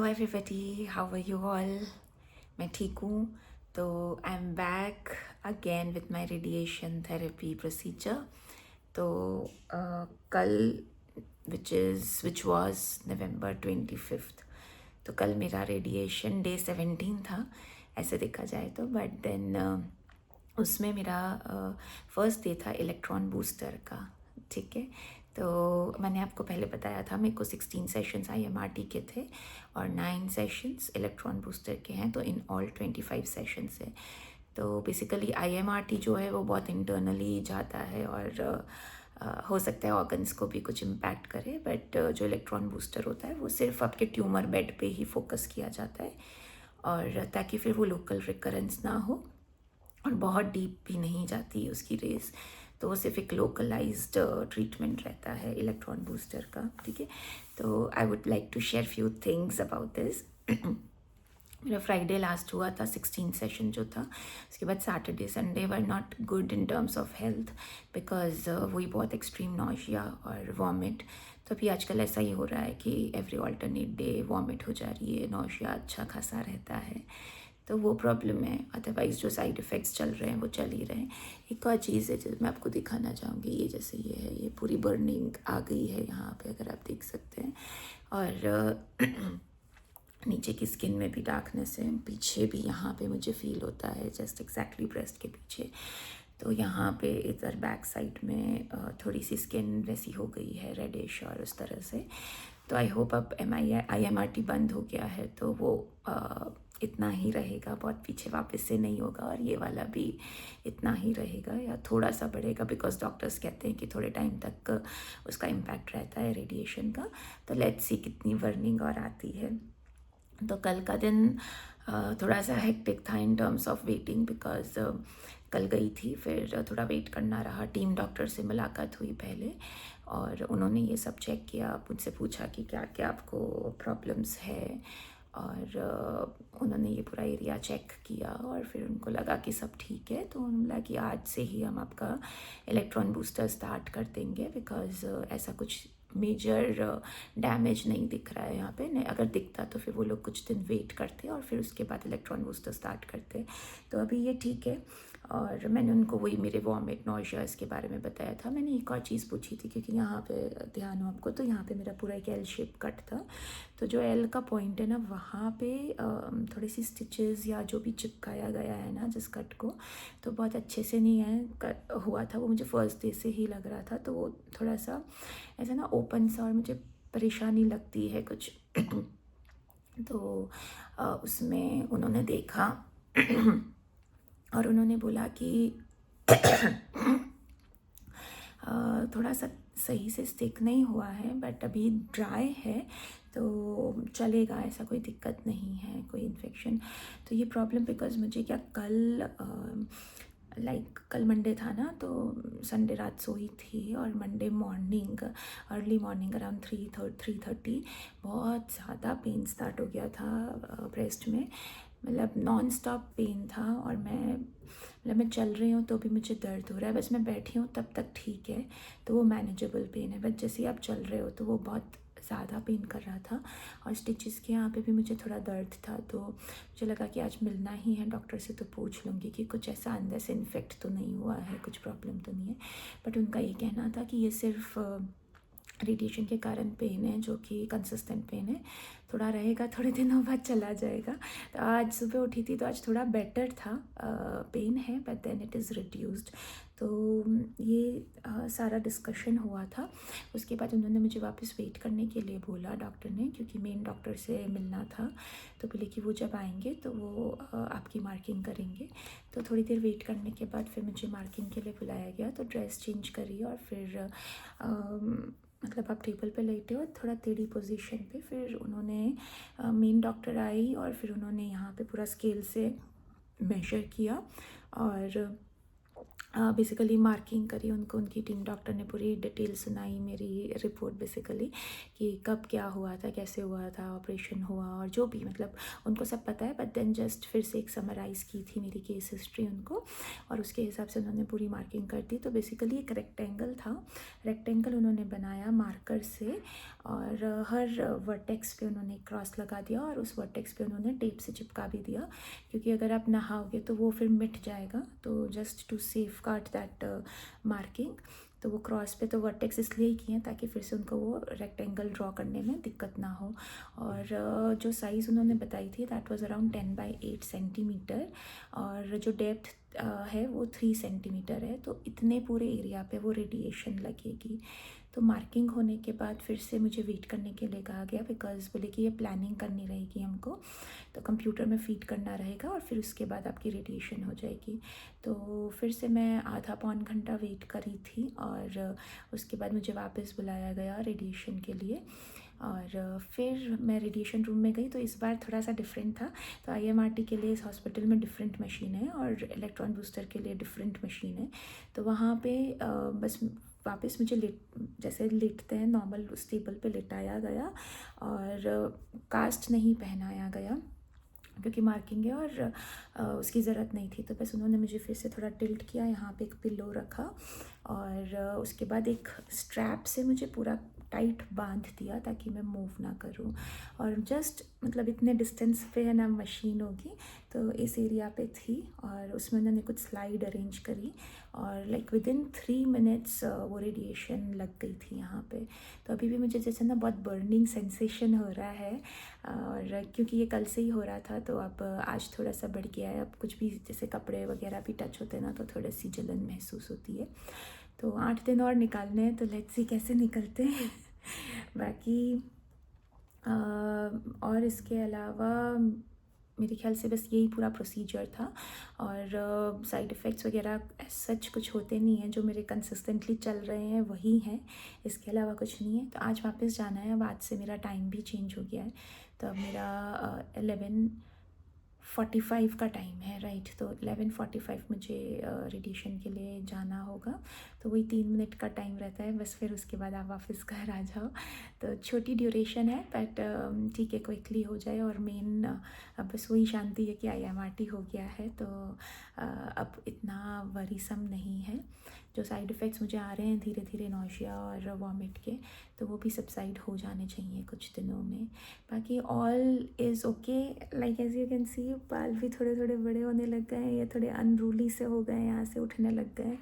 Everybody, how are you all. मैं ठीक हूँ। तो I am back again with my radiation therapy procedure. तो कल विच वॉज November 25th, तो कल मेरा रेडिएशन डे 17 था ऐसे देखा जाए तो। बट देन उसमें मेरा फर्स्ट डे था इलेक्ट्रॉन बूस्टर का। ठीक है, तो मैंने आपको पहले बताया था मेरे को 16 सेशंस IMRT के थे और 9 सेशंस इलेक्ट्रॉन बूस्टर के हैं, तो इन ऑल 25 सेशंस है। तो बेसिकली IMRT जो है वो बहुत इंटरनली जाता है और हो सकता है ऑर्गन्स को भी कुछ इम्पैक्ट करे, बट जो इलेक्ट्रॉन बूस्टर होता है वो सिर्फ आपके ट्यूमर बेड पे ही फोकस किया जाता है, और ताकि फिर वो लोकल रिकरेंस ना हो और बहुत डीप भी नहीं जाती उसकी रेस। तो वो सिर्फ एक लोकलाइज्ड ट्रीटमेंट रहता है इलेक्ट्रॉन बूस्टर का। ठीक है, तो I would like to share few things about this. मेरा फ्राइडे लास्ट हुआ था 16 सेशन जो था। उसके बाद Saturday Sunday were not good in terms of health, because वही बहुत एक्सट्रीम नॉशिया और वॉमिट। तो अभी आजकल ऐसा ही हो रहा है कि एवरी ऑल्टरनेट डे वॉमिट हो जा रही है, नॉशिया अच्छा खासा रहता है। तो वो प्रॉब्लम है, अदरवाइज़ जो साइड इफ़ेक्ट्स चल रहे हैं वो चल ही रहे हैं। एक और चीज़ है जो मैं आपको दिखाना चाहूँगी, ये जैसे ये है, ये पूरी बर्निंग आ गई है यहाँ पे, अगर आप देख सकते हैं। और नीचे की स्किन में भी डार्कनेस है, पीछे भी यहाँ पे मुझे फील होता है, जस्ट एग्जैक्टली ब्रेस्ट के पीछे। तो यहाँ पे इधर बैक साइड में थोड़ी सी स्किन वैसी हो गई है, रेडिश और उस तरह से। तो आई होप अब IMRT बंद हो गया है तो वो इतना ही रहेगा, बहुत पीछे वापस से नहीं होगा, और ये वाला भी इतना ही रहेगा या थोड़ा सा बढ़ेगा, बिकॉज डॉक्टर्स कहते हैं कि थोड़े टाइम तक उसका इम्पैक्ट रहता है रेडिएशन का। तो लेट्स सी कितनी वर्निंग और आती है। तो कल का दिन थोड़ा सा हेक्टिक था इन टर्म्स ऑफ वेटिंग, बिकॉज कल गई थी, फिर थोड़ा वेट करना रहा। टीम डॉक्टर से मुलाकात हुई पहले, और उन्होंने ये सब चेक किया, मुझसे पूछा कि क्या क्या आपको प्रॉब्लम्स है, और उन्होंने ये पूरा एरिया चेक किया, और फिर उनको लगा कि सब ठीक है। तो उन्होंने बोला कि आज से ही हम आपका इलेक्ट्रॉन बूस्टर स्टार्ट कर देंगे, बिकॉज ऐसा कुछ मेजर डैमेज नहीं दिख रहा है यहाँ पे। नहीं, अगर दिखता तो फिर वो लोग कुछ दिन वेट करते और फिर उसके बाद इलेक्ट्रॉन बूस्टर स्टार्ट करते। तो अभी ये ठीक है। और मैंने उनको वही मेरे वॉमिट नॉइज़ा इसके बारे में बताया था। मैंने एक और चीज़ पूछी थी, क्योंकि यहाँ पे ध्यान हो आपको, तो यहाँ पे मेरा पूरा एक L शेप कट था। तो जो L का पॉइंट है ना, वहाँ पे थोड़ी सी स्टिचेस या जो भी चिपकाया गया है ना जिस कट को, तो बहुत अच्छे से नहीं है हुआ था। वो मुझे फर्स्ट डे से ही लग रहा था, तो वो थोड़ा सा ऐसा ना ओपन सा, और मुझे परेशानी लगती है कुछ। तो उसमें उन्होंने देखा और उन्होंने बोला कि थोड़ा सा सही से स्टिक नहीं हुआ है, बट अभी ड्राई है तो चलेगा, ऐसा कोई दिक्कत नहीं है, कोई इन्फेक्शन। तो ये प्रॉब्लम बिकॉज मुझे क्या कल मंडे था ना, तो संडे रात सोई थी, और Monday morning early morning around 3:30 बहुत ज़्यादा पेन स्टार्ट हो गया था ब्रेस्ट में। मतलब नॉन स्टॉप पेन था, और मैं चल रही हूँ तो भी मुझे दर्द हो रहा है, बस मैं बैठी हूँ तब तक ठीक है, तो वो मैनेजेबल पेन है। बट जैसे ही आप चल रहे हो तो वो बहुत ज़्यादा पेन कर रहा था, और स्टिचेस के यहाँ पे भी मुझे थोड़ा दर्द था। तो मुझे लगा कि आज मिलना ही है डॉक्टर से, तो पूछ लूँगी कि कुछ ऐसा अंदर से इन्फेक्ट तो नहीं हुआ है, कुछ प्रॉब्लम तो नहीं है। बट उनका ये कहना था कि ये सिर्फ रेडिएशन के कारण पेन है, जो कि कंसिस्टेंट पेन है, थोड़ा रहेगा, थोड़े दिनों बाद चला जाएगा। तो आज सुबह उठी थी तो आज थोड़ा बेटर था, पेन है but then it is reduced. तो ये सारा डिस्कशन हुआ था। उसके बाद उन्होंने मुझे वापस वेट करने के लिए बोला डॉक्टर ने, क्योंकि मेन डॉक्टर से मिलना था। तो बोले कि वो जब आएंगे तो वो आपकी मार्किंग करेंगे। तो थोड़ी देर वेट करने के बाद फिर मुझे मार्किंग के लिए बुलाया गया। तो ड्रेस चेंज करी, और फिर मतलब आप टेबल पे लेटे हो थोड़ा टेढ़ी पोजीशन पे। फिर उन्होंने मेन डॉक्टर आई, और फिर उन्होंने यहाँ पे पूरा स्केल से मेजर किया, और बेसिकली मार्किंग करी उनको, उनकी टीम डॉक्टर ने पूरी डिटेल सुनाई मेरी रिपोर्ट बेसिकली कि कब क्या हुआ था, कैसे हुआ था, ऑपरेशन हुआ और जो भी, मतलब उनको सब पता है, बट देन जस्ट फिर से एक समराइज़ की थी मेरी केस हिस्ट्री उनको, और उसके हिसाब से उन्होंने पूरी मार्किंग कर दी। तो बेसिकली एक रेक्टेंगल था, रेक्टेंगल उन्होंने बनाया मार्कर से, और हर वर्टेक्स पे उन्होंने क्रॉस लगा दिया और उस वर्टेक्स पे उन्होंने टेप से चिपका भी दिया, क्योंकि अगर आप नहाओगे तो वो फिर मिट जाएगा, तो just to safeguard that marking. तो वो क्रॉस पे तो वर्टेक्स इसलिए ही किए हैं ताकि फिर से उनको वो रेक्टेंगल ड्रॉ करने में दिक्कत ना हो। और जो साइज़ उन्होंने बताई थी that was around 10 by 8 centimetre, और जो डेप्थ है वो 3 सेंटीमीटर है। तो इतने पूरे एरिया पे वो रेडिएशन लगेगी। तो मार्किंग होने के बाद फिर से मुझे वेट करने के लिए कहा गया, बिकॉज़ बोले कि ये प्लानिंग करनी रहेगी हमको, तो कंप्यूटर में फीड करना रहेगा और फिर उसके बाद आपकी रेडिएशन हो जाएगी। तो फिर से मैं आधा पौन घंटा वेट करी थी, और उसके बाद मुझे वापस बुलाया गया रेडिएशन के लिए, और फिर मैं रेडिएशन रूम में गई। तो इस बार थोड़ा सा डिफरेंट था। तो आईएमआरटी के लिए इस हॉस्पिटल में डिफरेंट मशीन है और इलेक्ट्रॉन बूस्टर के लिए डिफरेंट मशीन है। तो वहाँ पे बस वापस मुझे जैसे लेटते हैं नॉर्मल उस टेबल पे लिटाया गया, और कास्ट नहीं पहनाया गया क्योंकि मार्किंग है और उसकी ज़रूरत नहीं थी। तो बस उन्होंने मुझे फिर से थोड़ा टिल्ट किया, यहाँ पे एक पिल्लो रखा, और उसके बाद एक स्ट्रैप से मुझे पूरा टाइट बांध दिया ताकि मैं मूव ना करूं। और जस्ट मतलब इतने डिस्टेंस पे है ना मशीन होगी, तो इस एरिया पे थी, और उसमें उन्होंने कुछ स्लाइड अरेंज करी, और लाइक विदिन 3 मिनट्स वो रेडिएशन लग गई थी यहाँ पे। तो अभी भी मुझे जैसे ना बहुत बर्निंग सेंसेशन हो रहा है, और क्योंकि ये कल से ही हो रहा था, तो अब आज थोड़ा सा बढ़ गया है। अब कुछ भी जैसे कपड़े वगैरह भी टच होते हैं ना, तो थोड़ी सी जलन महसूस होती है। तो 8 दिन और निकालने हैं, तो लेट्स सी कैसे निकलते हैं। बाकी और इसके अलावा मेरे ख्याल से बस यही पूरा प्रोसीजर था, और साइड इफ़ेक्ट्स वगैरह सच कुछ होते नहीं हैं, जो मेरे कंसिस्टेंटली चल रहे हैं वही हैं, इसके अलावा कुछ नहीं है। तो आज वापस जाना है, अब आज से मेरा टाइम भी चेंज हो गया है। तो अब मेरा 11:45 का टाइम है, राइट। तो 11:45 मुझे रेडिएशन के लिए जाना होगा। तो वही 3 मिनट का टाइम रहता है बस, फिर उसके बाद आप वापस घर आ जाओ। तो छोटी ड्यूरेशन है, बट ठीक है, क्विकली हो जाए। और मेन अब बस वही शांति है कि आईएमआरटी हो गया है, तो अब इतना वरीसम नहीं है। जो साइड इफ़ेक्ट्स मुझे आ रहे हैं धीरे धीरे, नौशिया और वॉमिट के, तो वो भी सबसाइड हो जाने चाहिए कुछ दिनों में। बाकी all is okay. Like as you can see, बाल भी थोड़े थोड़े बड़े होने लग गए हैं, ये थोड़े अनरूली से हो गए, यहाँ से उठने लग गए,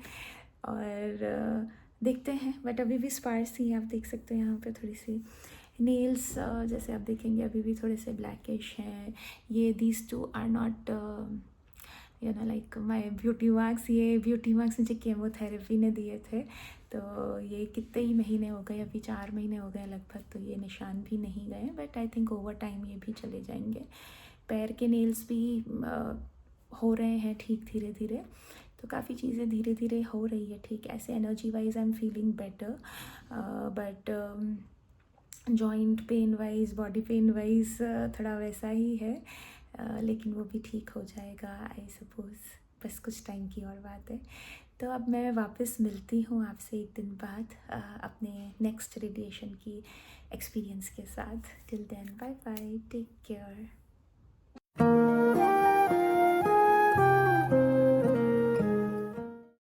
और देखते हैं। बट अभी भी स्पार्स ही, आप देख सकते हो यहाँ पे थोड़ी सी नेल्स, जैसे आप देखेंगे अभी भी थोड़े से ब्लैकिश हैं। ये these two are not you know like my beauty marks. ये ब्यूटी मार्क्स मुझे केमोथेरेपी ने दिए थे, तो ये कितने ही महीने हो गए, अभी 4 महीने हो गए लगभग, तो ये निशान भी नहीं गए, but I think over time ये भी चले जाएंगे। पैर के नेल्स भी हो रहे हैं ठीक धीरे धीरे। तो काफ़ी चीज़ें धीरे धीरे हो रही है ठीक। ऐसे energy wise I am feeling better, butt joint pain wise, body pain wise थोड़ा वैसा ही है, लेकिन वो भी ठीक हो जाएगा आई सपोज़। बस कुछ टाइम की और बात है। तो अब मैं वापस मिलती हूँ आपसे 1 दिन बाद अपने नेक्स्ट रेडिएशन की एक्सपीरियंस के साथ। Till then bye bye, take care.